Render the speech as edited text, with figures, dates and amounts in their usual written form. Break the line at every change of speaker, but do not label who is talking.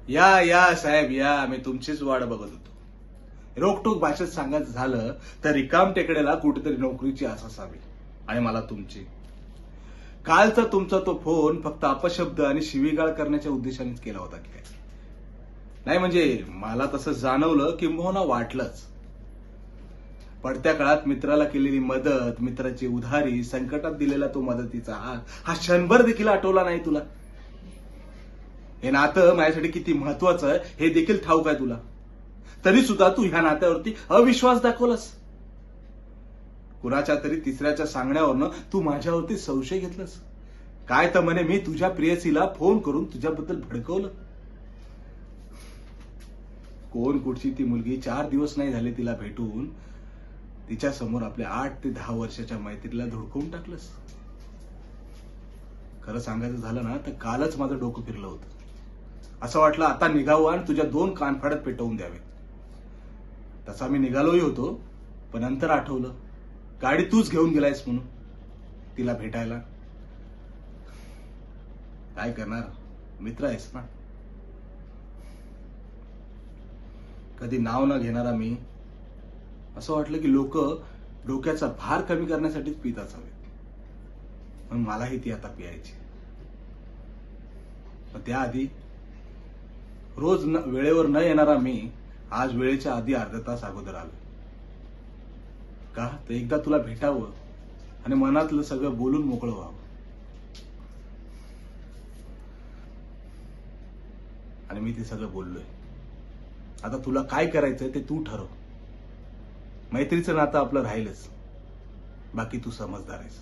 या साहेब या, मी तुमचीच वाट बघत होतो. रोकटोक भाषेत सांगायचं झालं तर रिकाम टेकड्याला कुठेतरी नोकरीची आस असावी आणि मला तुमची. कालचा तुमचा तो फोन फक्त अपशब्द आणि शिवीगाळ करण्याच्या उद्देशानेच केला होता की काय? नाही म्हणजे मला तसं जाणवलं किंबहुना वाटलंच. पडत्या काळात मित्राला केलेली मदत, मित्राची उधारी, संकटात दिलेला तो मदतीचा हात, हा क्षणभर देखील आठवला नाही तुला. हे नातं माझ्यासाठी किती महत्वाचं आहे हे देखील ठाऊक आहे तुला. तरी सुद्धा तू ह्या नात्यावरती अविश्वास दाखवलास. कुणाच्या तरी तिसऱ्याच्या सांगण्यावरनं तू माझ्यावरती संशय घेतलास. काय तर म्हणे मी तुझ्या प्रेयसीला फोन करून तुझ्याबद्दल भडकवलं. कोण कुठची ती मुलगी, 4 दिवस नाही झाले तिला भेटून, तिच्या समोर आपल्या 8 ते 10 वर्षाच्या मैत्रीला धुडकवून टाकलंस. खरं सांगायचं झालं ना तर कालच माझं डोकं फिरलं होतं. असं वाटलं आता निघावं आणि तुझ्या 2 कानफाड्यात पेटवून द्यावे. तसा मी निघालोही होतो, पण नंतर आठवलं गाडी तूच घेऊन गेलायस म्हणून तिला भेटायला. काय करणार, मित्र आहेस ना. कधी नाव न घेणारा मी, असं वाटलं की लोक डोक्याचा भार कमी करण्यासाठीच पित असावेत, पण मलाही ती आता प्यायची. पण त्याआधी रोज वेळेवर न येणारा मी आज वेळेच्या आधी अर्धा तास अगोदर आलो. का तर एकदा तुला भेटावं आणि मनातलं सगळं बोलून मोकळं व्हावं. आणि मी ते सगळं बोललोय. आता तुला काय करायचंय ते तू ठरव. मैत्रीचं नातं आपलं राहीलच, बाकी तू समजदार आहेस.